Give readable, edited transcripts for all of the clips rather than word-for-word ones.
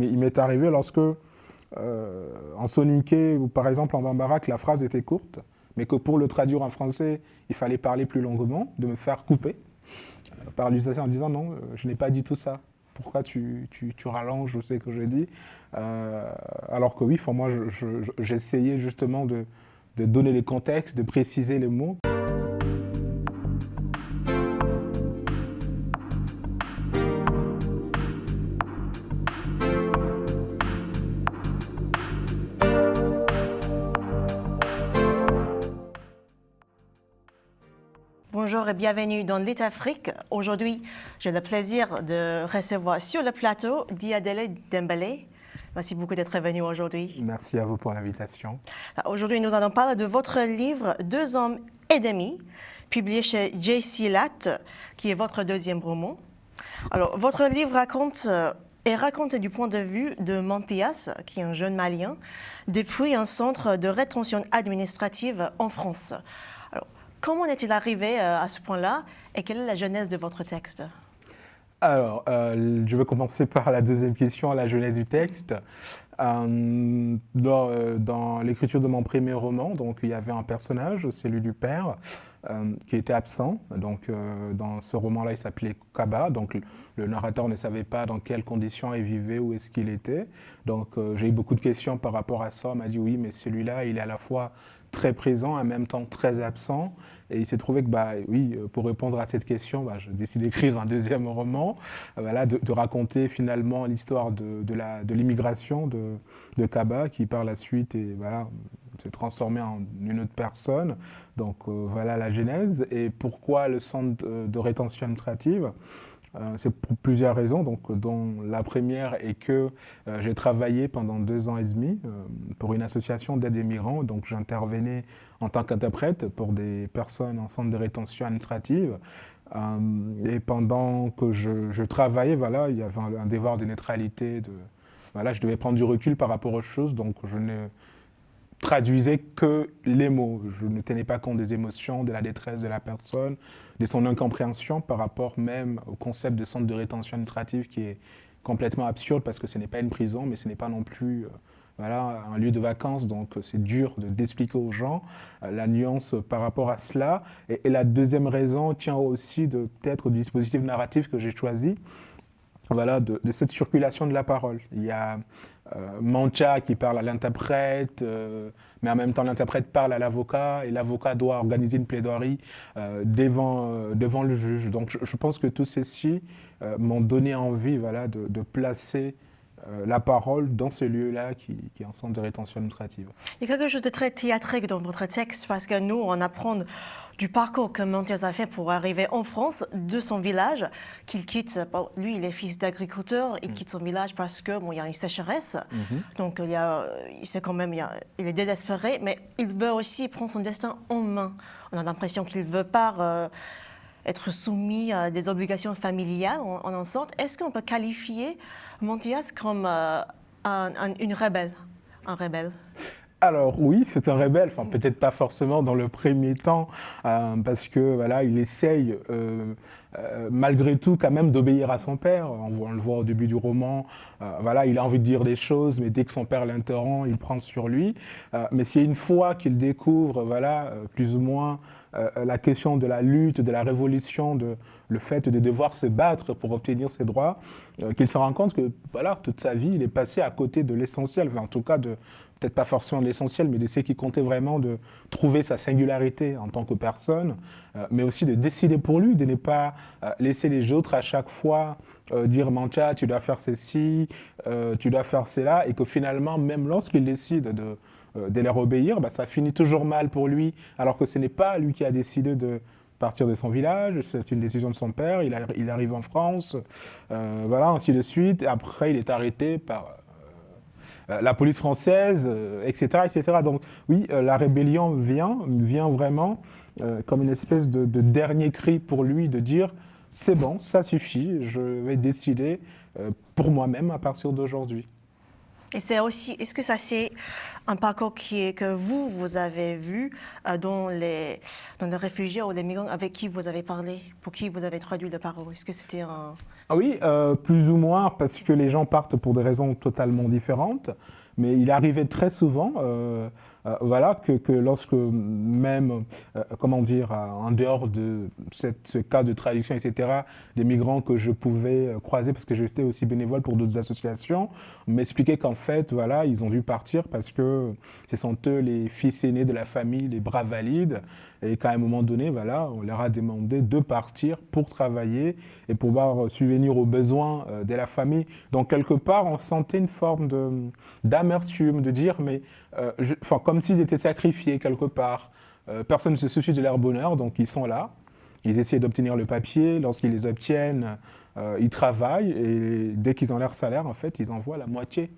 il m'est arrivé lorsque, en soninké ou par exemple en bambara, que la phrase était courte, mais que pour le traduire en français, il fallait parler plus longuement, de me faire couper par l'utilisateur en disant non, je n'ai pas dit tout ça. Pourquoi tu rallonges ce que je dis alors que oui, moi, j'essayais justement de donner les contextes, de préciser les mots. Bonjour et bienvenue dans Lit Afrique. Aujourd'hui, j'ai le plaisir de recevoir sur le plateau Diadele Dembélé. Merci beaucoup d'être venu aujourd'hui. Merci à vous pour l'invitation. Aujourd'hui, nous allons parler de votre livre « 2 hommes et demi », publié chez J.C. Latt, qui est votre deuxième roman. Alors, votre livre est raconté du point de vue de Mantias, qui est un jeune Malien, depuis un centre de rétention administrative en France. Alors, comment est-il arrivé à ce point-là et quelle est la genèse de votre texte? Alors, je vais commencer par la deuxième question, la genèse du texte. Dans l'écriture de mon premier roman, donc, il y avait un personnage, celui du père, qui était absent. Donc, dans ce roman-là, il s'appelait Kaba. Donc, le narrateur ne savait pas dans quelles conditions il vivait, où est-ce qu'il était. Donc, j'ai eu beaucoup de questions par rapport à ça. On m'a dit oui, mais celui-là, il est à la fois très présent, en même temps très absent. Et il s'est trouvé que, oui, pour répondre à cette question, j'ai décidé d'écrire un deuxième roman, voilà, de raconter finalement l'histoire de l'immigration de Kaba, qui par la suite s'est transformé en une autre personne. Donc voilà la genèse. Et pourquoi le centre de rétention administrative? C'est pour plusieurs raisons, dont la première est que j'ai travaillé pendant 2 ans et demi pour une association d'aide aux migrants. Donc j'intervenais en tant qu'interprète pour des personnes en centre de rétention administrative. Et pendant que je travaillais, voilà, il y avait un devoir de neutralité. Voilà, je devais prendre du recul par rapport aux choses, donc je ne traduisais que les mots. Je ne tenais pas compte des émotions, de la détresse de la personne, de son incompréhension par rapport même au concept de centre de rétention administrative qui est complètement absurde parce que ce n'est pas une prison, mais ce n'est pas non plus voilà, un lieu de vacances. Donc c'est dur d'expliquer aux gens la nuance par rapport à cela. Et la deuxième raison tient aussi peut-être au dispositif narratif que j'ai choisi. Voilà, de cette circulation de la parole. Il y a Mancha qui parle à l'interprète, mais en même temps l'interprète parle à l'avocat et l'avocat doit organiser une plaidoirie devant le juge. Donc je pense que tous ceci m'ont donné envie voilà, de placer la parole dans ce lieu-là qui est un centre de rétention administrative. Il y a quelque chose de très théâtrique dans votre texte parce que nous, on apprend du parcours que Mantias a fait pour arriver en France, de son village, qu'il quitte. Lui, il est fils d'agriculteur, il quitte son village parce que il y a une sécheresse. Donc il est désespéré, mais il veut aussi prendre son destin en main. On a l'impression qu'il ne veut pas être soumis à des obligations familiales en sorte. Est-ce qu'on peut qualifier Mantias comme une rebelle, un rebelle? Alors oui, c'est un rebelle, enfin peut-être pas forcément dans le premier temps, parce que voilà, il essaye malgré tout quand même d'obéir à son père. On le voit au début du roman, voilà, il a envie de dire des choses, mais dès que son père l'interrompt, il prend sur lui. Mais c'est une fois qu'il découvre, voilà, plus ou moins la question de la lutte, de la révolution, le fait de devoir se battre pour obtenir ses droits, qu'il se rend compte que voilà, toute sa vie, il est passé à côté de l'essentiel, enfin, en tout cas peut-être pas forcément de l'essentiel, mais de ce qui comptait vraiment, de trouver sa singularité en tant que personne, mais aussi de décider pour lui, de ne pas laisser les autres à chaque fois dire « Mancha, tu dois faire ceci, tu dois faire cela », et que finalement, même lorsqu'il décide de leur obéir, ça finit toujours mal pour lui, alors que ce n'est pas lui qui a décidé de partir de son village, c'est une décision de son père, il arrive en France, voilà, ainsi de suite, et après il est arrêté par la police française, etc., etc. Donc oui, la rébellion vient vraiment comme une espèce de dernier cri pour lui de dire « c'est bon, ça suffit, je vais décider pour moi-même à partir d'aujourd'hui ». Et c'est aussi, est-ce que ça c'est un parcours que vous avez vu dans les réfugiés ou les migrants avec qui vous avez parlé, pour qui vous avez traduit le parcours? Est-ce que c'était un... Ah oui, plus ou moins, parce que les gens partent pour des raisons totalement différentes. Mais il arrivait très souvent, voilà, que lorsque même, comment dire, en dehors de ce cas de traduction, etc., des migrants que je pouvais croiser, parce que j'étais aussi bénévole pour d'autres associations, m'expliquaient qu'en fait, voilà, ils ont dû partir parce que ce sont eux les fils aînés de la famille, les bras valides, et qu'à un moment donné, voilà, on leur a demandé de partir pour travailler et pouvoir subvenir aux besoins de la famille. Donc, quelque part, on sentait une forme d'amertume, de dire, mais comme s'ils étaient sacrifiés quelque part. Personne ne se soucie de leur bonheur, donc ils sont là. Ils essaient d'obtenir le papier. Lorsqu'ils les obtiennent, ils travaillent et dès qu'ils ont leur salaire, en fait, ils envoient la moitié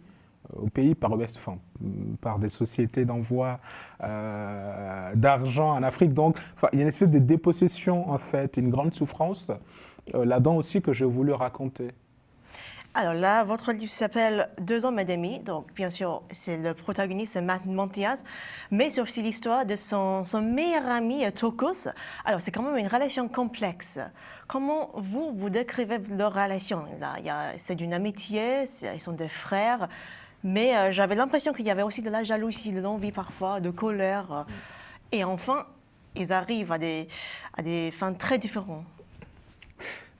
au pays par des sociétés d'envoi d'argent en Afrique. Donc, il y a une espèce de dépossession, en fait, une grande souffrance là-dedans aussi que j'ai voulu raconter. Alors là, votre livre s'appelle 2 hommes et demi. Donc, bien sûr, c'est le protagoniste, c'est Matt Montiaz. Mais c'est aussi l'histoire de son meilleur ami, Tokos. Alors, c'est quand même une relation complexe. Comment vous décrivez leur relation? Là, c'est d'une amitié, ils sont des frères. Mais j'avais l'impression qu'il y avait aussi de la jalousie, de l'envie parfois, de colère. Et enfin, ils arrivent à des fins très différentes.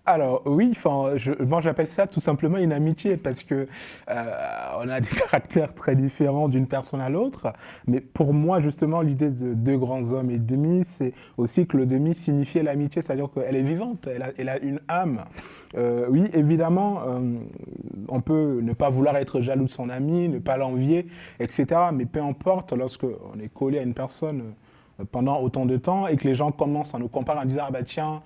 Alors oui, moi j'appelle ça tout simplement une amitié parce que on a des caractères très différents d'une personne à l'autre. Mais pour moi justement l'idée de 2 grands hommes et demi, c'est aussi que le demi signifiait l'amitié, c'est-à-dire qu'elle est vivante, elle a une âme. Oui, évidemment, on peut ne pas vouloir être jaloux de son ami, ne pas l'envier, etc. Mais peu importe, lorsqu'on est collé à une personne pendant autant de temps et que les gens commencent à nous comparer en disant ah bah tiens,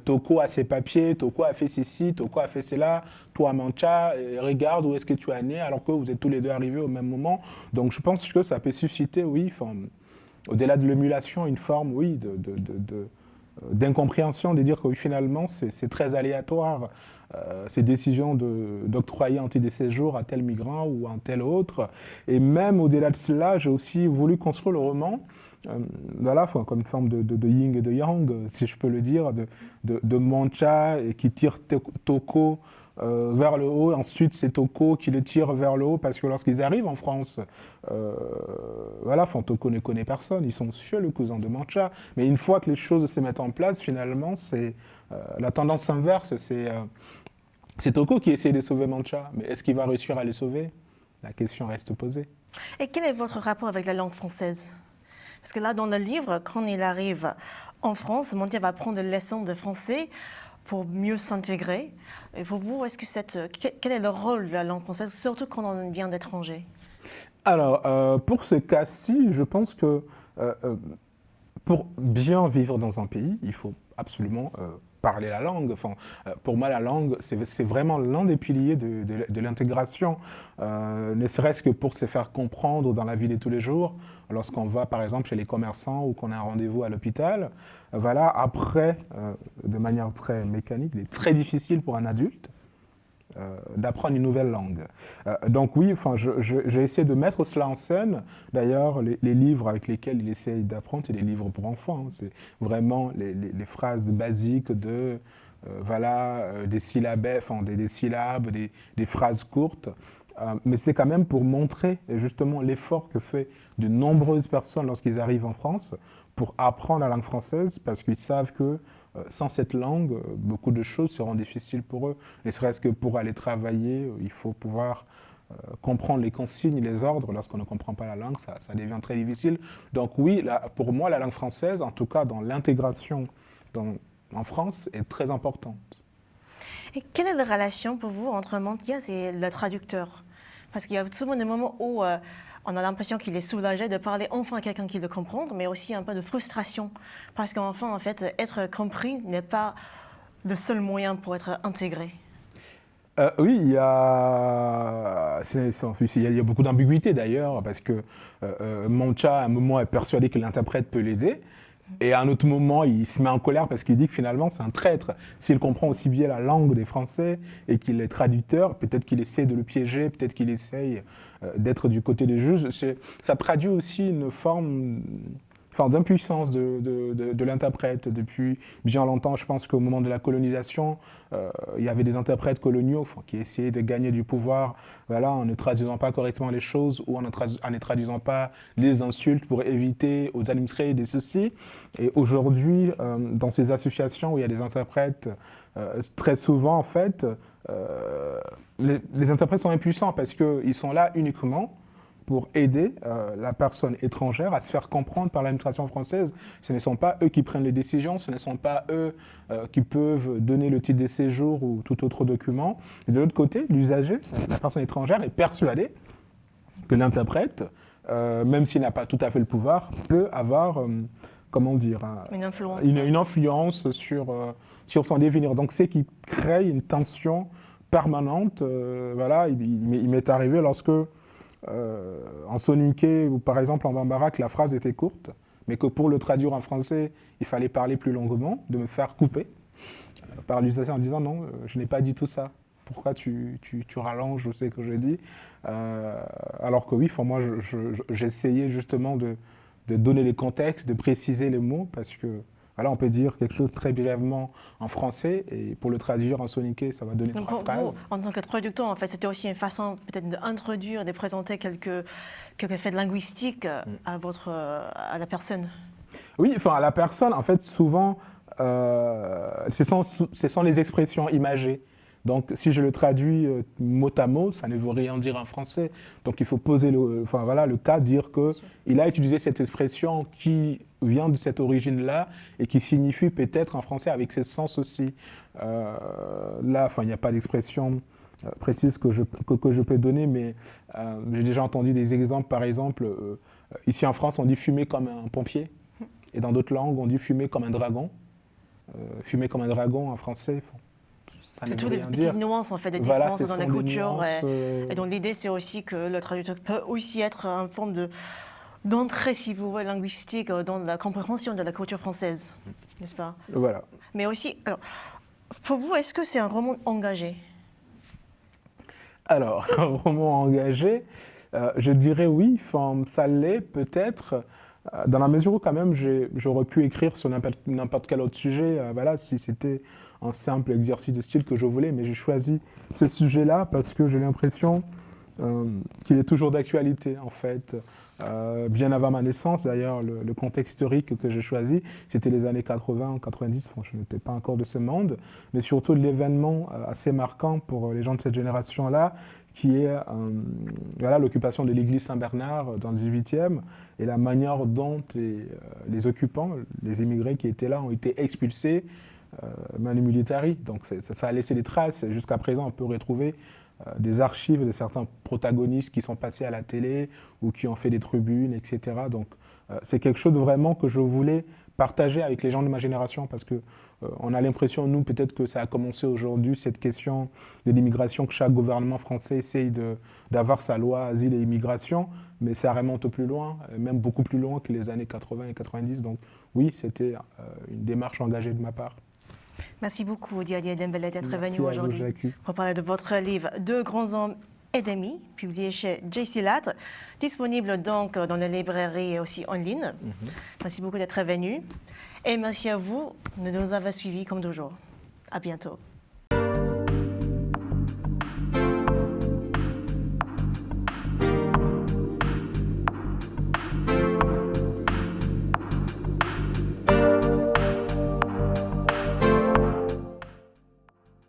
Toko a ses papiers, Toko a fait ceci, Toko a fait cela, toi Mancha, regarde où est-ce que tu es né alors que vous êtes tous les deux arrivés au même moment. Donc je pense que ça peut susciter, oui, au-delà de l'émulation, une forme, oui, d'incompréhension, de dire que oui, finalement c'est très aléatoire. Ces décisions d'octroyer un titre de séjour à tel migrant ou à un tel autre. Et même au-delà de cela, j'ai aussi voulu construire le roman voilà, comme une forme de yin et de yang, si je peux le dire, de Mancha et qui tire Toko vers le haut. Ensuite, c'est Toko qui le tire vers le haut parce que lorsqu'ils arrivent en France, voilà, Toko ne connaît personne. Ils sont chez le cousin de Mancha. Mais une fois que les choses se mettent en place, finalement, c'est la tendance inverse. C'est Toko qui essaie de sauver Mancha. Mais est-ce qu'il va réussir à les sauver? La question reste posée. Et quel est votre rapport avec la langue française? Parce que là, dans le livre, quand il arrive en France, Montiaz va prendre des leçons de français pour mieux s'intégrer. Et pour vous, quel est le rôle de la langue française, surtout quand on vient d'étrangers? Alors, pour ce cas-ci, je pense que pour bien vivre dans un pays, il faut absolument parler la langue. Pour moi, la langue, c'est vraiment l'un des piliers de l'intégration, ne serait-ce que pour se faire comprendre dans la vie de tous les jours, lorsqu'on va, par exemple, chez les commerçants ou qu'on a un rendez-vous à l'hôpital. Voilà, après, de manière très mécanique, il est très difficile pour un adulte d'apprendre une nouvelle langue. Donc oui, j'ai essayé de mettre cela en scène. D'ailleurs, les livres avec lesquels il essaye d'apprendre, c'est des livres pour enfants. C'est vraiment les phrases basiques des syllabes, des syllabes, des phrases courtes. Mais c'était quand même pour montrer justement l'effort que fait de nombreuses personnes lorsqu'ils arrivent en France pour apprendre la langue française parce qu'ils savent que sans cette langue, beaucoup de choses seront difficiles pour eux. Ne serait-ce que pour aller travailler, il faut pouvoir comprendre les consignes, les ordres. Lorsqu'on ne comprend pas la langue, ça devient très difficile. Donc oui, pour moi, la langue française, en tout cas dans l'intégration en France, est très importante. Et quelle est la relation pour vous entre Montiaz et le traducteur? Parce qu'il y a souvent des moments où on a l'impression qu'il est soulagé de parler enfin à quelqu'un qui le comprend, mais aussi un peu de frustration. Parce qu'enfin, en fait, être compris n'est pas le seul moyen pour être intégré. Oui, il y a beaucoup d'ambiguïté d'ailleurs, parce que Mancha, à un moment, est persuadé que l'interprète peut l'aider. Et à un autre moment, il se met en colère parce qu'il dit que finalement, c'est un traître. S'il comprend aussi bien la langue des Français et qu'il est traducteur, peut-être qu'il essaie de le piéger, peut-être qu'il essaye d'être du côté des juges. Ça traduit aussi une forme d'impuissance de l'interprète. Depuis bien longtemps, je pense qu'au moment de la colonisation, il y avait des interprètes coloniaux qui essayaient de gagner du pouvoir, voilà, en ne traduisant pas correctement les choses ou en ne traduisant pas les insultes pour éviter aux administrés des soucis. Et aujourd'hui, dans ces associations où il y a des interprètes, très souvent, en fait, les interprètes sont impuissants parce qu'ils sont là uniquement pour aider la personne étrangère à se faire comprendre par l'administration française. Ce ne sont pas eux qui prennent les décisions, ce ne sont pas eux qui peuvent donner le titre de séjour ou tout autre document. Et de l'autre côté, l'usager, la personne étrangère, est persuadé que l'interprète, même s'il n'a pas tout à fait le pouvoir, peut avoir, une influence sur son devenir. Donc c'est qui crée une tension permanente. Voilà, il m'est arrivé lorsque en soninké ou par exemple en bambara que la phrase était courte, mais que pour le traduire en français, il fallait parler plus longuement, de me faire couper par l'usager en disant non, je n'ai pas dit tout ça. Pourquoi tu rallonges ce que je dis alors que oui, moi j'essayais justement de donner les contextes, de préciser les mots parce que voilà, on peut dire quelque chose très brièvement en français et pour le traduire en soninké, ça va donner donc trois phrases. Vous, en tant que traducteur, en fait, c'était aussi une façon peut-être d'introduire, de présenter quelques faits linguistiques à la personne. Oui, à la personne, en fait, souvent, ce sont les expressions imagées. Donc, si je le traduis mot à mot, ça ne veut rien dire en français. Donc, il faut poser le cas, dire qu'il a utilisé cette expression qui vient de cette origine-là et qui signifie peut-être en français avec ce sens aussi. Là, il n'y a pas d'expression précise que je peux donner, mais j'ai déjà entendu des exemples. Par exemple, ici en France, on dit fumer comme un pompier. Et dans d'autres langues, on dit fumer comme un dragon. Fumer comme un dragon en français, c'est toutes des petites nuances, en fait, des différences dans la culture. Et donc l'idée, c'est aussi que le traducteur peut aussi être une forme d'entrée, si vous voulez, linguistique dans la compréhension de la culture française, n'est-ce pas? Voilà. Mais aussi, alors, pour vous, est-ce que c'est un roman engagé? Alors, un roman engagé, je dirais oui, ça l'est peut-être, dans la mesure où quand même j'aurais pu écrire sur n'importe quel autre sujet, voilà, si c'était un simple exercice de style que je voulais, mais j'ai choisi ce sujet-là parce que j'ai l'impression qu'il est toujours d'actualité, en fait. Bien avant ma naissance, d'ailleurs, le contexte historique que j'ai choisi, c'était les années 80, 90, je n'étais pas encore de ce monde, mais surtout l'événement assez marquant pour les gens de cette génération-là, qui est l'occupation de l'église Saint-Bernard dans le 18e et la manière dont les occupants, les immigrés qui étaient là, ont été expulsés manu militari. Donc ça a laissé des traces. Jusqu'à présent, on peut retrouver des archives de certains protagonistes qui sont passés à la télé ou qui ont fait des tribunes, etc. Donc c'est quelque chose vraiment que je voulais partager avec les gens de ma génération parce que on a l'impression, nous, peut-être que ça a commencé aujourd'hui, cette question de l'immigration, que chaque gouvernement français essaye d'avoir sa loi asile et immigration, mais ça remonte plus loin, même beaucoup plus loin que les années 80 et 90. Donc oui, c'était une démarche engagée de ma part. Merci beaucoup, Diadia Dembélé, d'être venu aujourd'hui pour parler de votre livre « Deux grands hommes et demi », publié chez JC Latt, disponible donc dans les librairies et aussi en ligne. Merci beaucoup d'être venu. Et merci à vous de nous avoir suivis comme toujours. À bientôt.